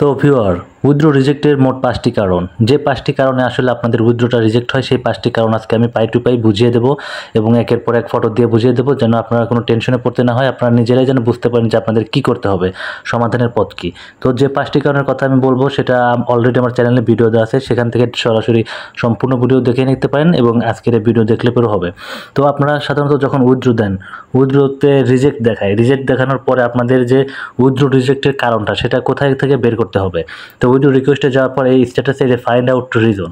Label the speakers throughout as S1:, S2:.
S1: So viewer withdraw রিজেক্টের মোট 5টি কারণ, যে 5টি কারণে আসলে আপনাদের উইথড্রটা রিজেক্ট হয় সেই 5টি কারণ আজকে আমি পাই টু পাই বুঝিয়ে দেবো এবং একের পর এক ফটো দিয়ে বুঝিয়ে দেবো, যেন আপনারা কোনো টেনশনে পড়তে না হয়, আপনারা নিজেরাই যেন বুঝতে পারেন যে আপনাদের কী করতে হবে, সমাধানের পথ কী। তো যে 5টি কারণের কথা আমি বলবো সেটা অলরেডি আমার চ্যানেলে ভিডিও দেওয়া আছে, সেখান থেকে সরাসরি সম্পূর্ণ ভিডিও দেখে নিতে পারেন এবং আজকের এই ভিডিও দেখলে পরে হবে। তো আপনারা সাধারণত যখন উইথড্র দেন, উইথড্রতে রিজেক্ট দেখায়, রিজেক্ট দেখানোর পরে আপনাদের যে উইথড্র রিজেক্টের কারণটা সেটা কোথায় থেকে বের করতে হবে। তো উইথড্র রিকোয়েস্টে যাওয়ার পর এই স্ট্যাটাসে যে ফাইন্ড আউট রিজন,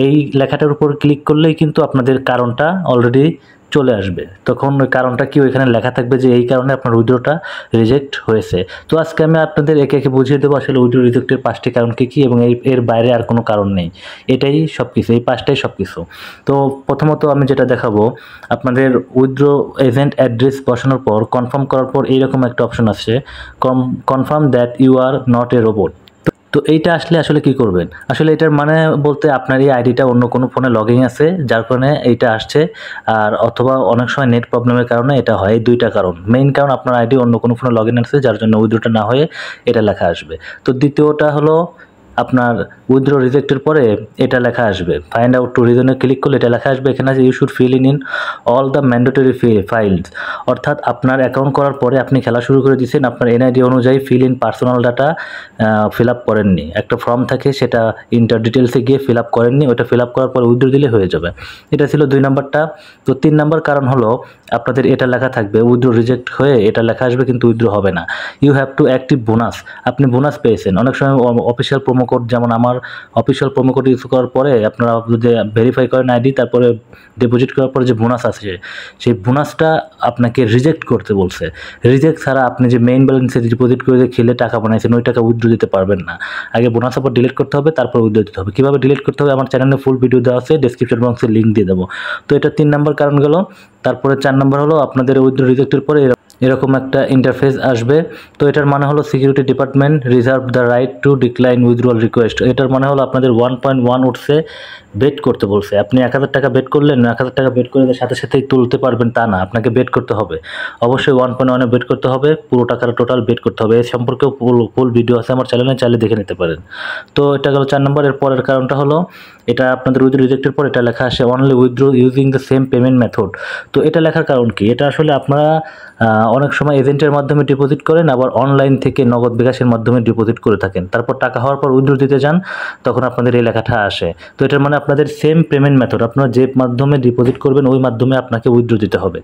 S1: এই লেখাটার উপর ক্লিক করলেই কিন্তু আপনাদের কারণটা অলরেডি চলে আসবে। তখন ওই কারণটা কি ওইখানে লেখা থাকবে যে এই কারণে আপনার উইথড্রটা রিজেক্ট হয়েছে। তো আজকে আমি আপনাদের একে একে বুঝিয়ে দেবো আসলে উইথড্র রিজেক্টের 5টি কারণ কী এবং এর বাইরে আর কোনো কারণ নেই, এটাই সব কিছু, এই 5টাই সব কিছু। তো প্রথমত আমি যেটা দেখাবো, আপনাদের উইথড্র এজেন্ট অ্যাড্রেস বসানোর পর কনফার্ম করার পর এইরকম একটা অপশন আসছে, confirm that you are not a robot. তো এইটা আসলে কি করবেন, আসলে এটার মানে বলতে আপনার এই আইডিটা অন্য কোনো ফোনে লগইন আছে যার কারণে এইটা আসছে, আর অথবা অনেক সময় নেট প্রবলেমের কারণে এটা হয়। এই 2টা কারণ, মেইন কারণ আপনার আইডি অন্য কোনো ফোনে লগইন আছে যার জন্য উইথড্রটা না হয়ে এটা লেখা আসবে। তো দ্বিতীয়টা হলো আপনার উইথড্র রিজেক্টের পরে এটা লেখা আসবে, ফাইন্ড আউট টু রিজনে ক্লিক করলে এটা লেখা আসবে, এখানে যে you should fill in all the mandatory files. অর্থাৎ আপনার অ্যাকাউন্ট করার পরে আপনি খেলা শুরু করে দিয়েছেন, আপনার এনআইডি অনুযায়ী fill in personal data fill up করেননি, একটা ফর্ম থাকে সেটা ইন্টার ডিটেলসে গিয়ে ফিল আপ করেননি, ওটা ফিল আপ করার পর উইথড্র দিলে হয়ে যাবে। এটা ছিল 2 নাম্বারটা। তো 3 নাম্বার কারণ হলো আপনাদের এটা লেখা থাকবে উইথড্র রিজেক্ট হয়ে এটা লেখা আসবে কিন্তু উইথড্র হবে না। You have to active bonus, আপনি বোনাস পেয়েছেন। অনেক সময় অফিসিয়াল প্রোমো কোড, যেমন আমার অফিসিয়াল প্রোমো কোড ইউজ করার পরে আপনারা যদি ভেরিফাই করেন আইডি, তারপরে ডিপোজিট করার পরে যে বোনাস আছে সেই বোনাসটা আপনাকে রিজেক্ট করতে বলছে। রিজেক্ট ছাড়া আপনি যে মেইন ব্যালেন্সে ডিপোজিট করে খেলে টাকা বানাইছেন ওই টাকা উইথড্র দিতে পারবেন না। আগে বোনাস আবার ডিলিট করতে হবে, তারপর উইথড্র দিতে হবে। কীভাবে ডিলিট করতে হবে আমার চ্যানেলে ফুল ভিডিও দেওয়া আছে, ডেসক্রিপশন বক্সে লিঙ্ক দিয়ে দেবো। তো এটা 3 নাম্বার কারণ গেল। তারপরে 4 নাম্বার হলো আপনাদের উইথড্র রিজেক্টের পরে এরকম একটা ইন্টারফেস আসবে। তো এটার মানে হলো security department reserve the right two decline withdrawal request. এটার মানে হলো আপনাদের 1.1 উঠছে, বেট করতে বলছে। আপনি 1000 টাকা বেট করলেন, 1000 টাকা বেট করে সাথে সাথেই তুলতে পারবেন তা না, আপনাকে বেট করতে হবে, অবশ্যই 1.1-এ বেট করতে হবে, পুরো টাকার টোটাল বেট করতে হবে। এর সম্পর্কেও ফুল ভিডিও আছে আমার চ্যানেলে, চাইলে দেখে নিতে পারেন। তো এটা গেল 4 নম্বর। এর পরের কারণটা হলো এটা আপনাদের উইথড্র রিজেক্টের পর এটা লেখা আসে only withdraw using the same payment method. তো এটা লেখার কারণ কি, এটা আসলে আপনারা অনেক সময় এজেন্টের মাধ্যমে ডিপোজিট করেন, আবার অনলাইন থেকে নগদ বিকাশের মাধ্যমে ডিপোজিট করে থাকেন, তারপর টাকা হওয়ার পর উইথড্র দিতে যান, তখন আপনাদের এই লেখাটা আসে। তো এটার মানে আপনাদের সেম পেমেন্ট মেথড, আপনারা যে মাধ্যমে ডিপোজিট করবেন ওই মাধ্যমে আপনাকে উইথড্র দিতে হবে,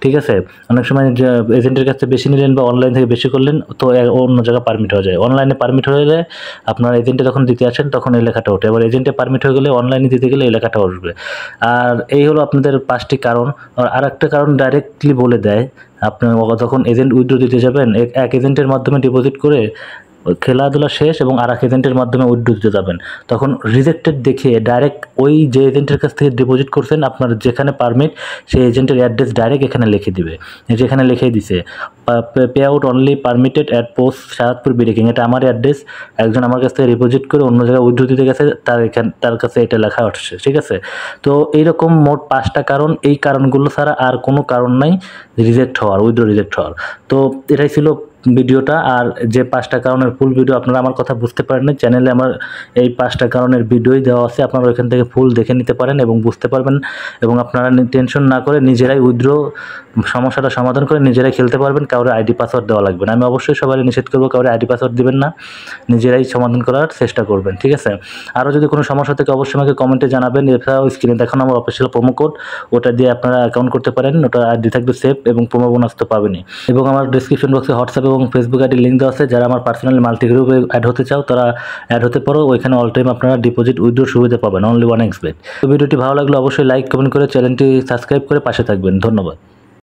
S1: ঠিক আছে। অনেক সময় যে এজেন্টের কাছে বেশি নিলেন বা অনলাইন থেকে বেশি করলেন তো অন্য জায়গায় পারমিট হয়ে যায়, অনলাইনে পারমিট হয়ে গেলে আপনার এজেন্টে যখন দিতে আসেন তখন এই লেখাটা ওঠে, এবার এজেন্টে পারমিট হয়ে গেলে অনলাইনে দিতে গেলে এই লেখাটা আসবে। আর এই হলো আপনাদের 5টি কারণ। আর একটা কারণ ডাইরেক্টলি বলে দেয়, আপনি যখন এজেন্ট উইথড্র দিতে যাবেন এক এজেন্টের মাধ্যমে ডিপোজিট করে খেলাধুলা শেষ এবং আর এক এজেন্টের মাধ্যমে উইথড্র দিতে যাবেন, তখন রিজেক্টেড দেখিয়ে ডাইরেক্ট ওই যে এজেন্টের কাছ থেকে ডিপোজিট করছেন আপনার যেখানে পারমিট সেই এজেন্টের অ্যাড্রেস ডাইরেক্ট এখানে লিখে দিবে, যেখানে লিখেই দিছে pay out only permitted at post Shahadpur breaking. এটা আমার অ্যাড্রেস, একজন আমার কাছ থেকে ডিপোজিট করে অন্য জায়গায় উইথড্র দিতে গেছে, তার কাছে এটা লেখা আসছে, ঠিক আছে। তো এইরকম মোট 5টা কারণ, এই কারণগুলো ছাড়া আর কোনো কারণ নাই রিজেক্ট হওয়ার, উইথড্র রিজেক্ট হওয়ার। তো এটাই ছিল ভিডিওটা। আর যে 5টা কারণের ফুল ভিডিও আপনারা আমার কথা বুঝতে পারেন না, চ্যানেলে আমার এই 5টা কারণের ভিডিওই দেওয়া আছে, আপনারা ওইখান থেকে ফুল দেখে নিতে পারেন এবং বুঝতে পারবেন, এবং আপনারা টেনশন না করে নিজেরাই উইথড্র সমস্যাটা সমাধান করে নিজেরাই খেলতে পারবেন, কাউরে আইডি পাসওয়ার্ড দেওয়া লাগবে না। আমি অবশ্যই সবাই নিষেধ করবো কাউরে আইডি পাসওয়ার্ড দিবেন না, নিজেরাই সমাধান করার চেষ্টা করবেন, ঠিক আছে। আরও যদি কোনো সমস্যা থাকে অবশ্যই আমাকে কমেন্টে জানাবেন। এছাড়াও স্ক্রিনে দেখানো আমার অফিসিয়াল প্রোমো কোড, ওটা দিয়ে আপনারা অ্যাকাউন্ট করতে পারেন, ওটা আইডি থাকবে সেভ এবং প্রোমো বোনাস তো পাবেনই। এবং আমার ডিসক্রিপশন বক্সে হোয়াটসঅ্যাপ এবং ফেসবুক আইডি লিঙ্ক দেওয়া আছে, যারা আমার পার্সোনালি মাল্টি গ্রুপে অ্যাড হতে চাও তারা অ্যাড হতে পারো, ওইখানে অল টাইম আপনারা ডিপোজিট উইথড্র সুবিধা পাবেন, অনলি 1xbet। তো ভিডিওটি ভালো লাগলে অবশ্যই লাইক কমেন্ট করে চ্যানেলটি সাবস্ক্রাইব করে পাশে থাকবেন। ধন্যবাদ।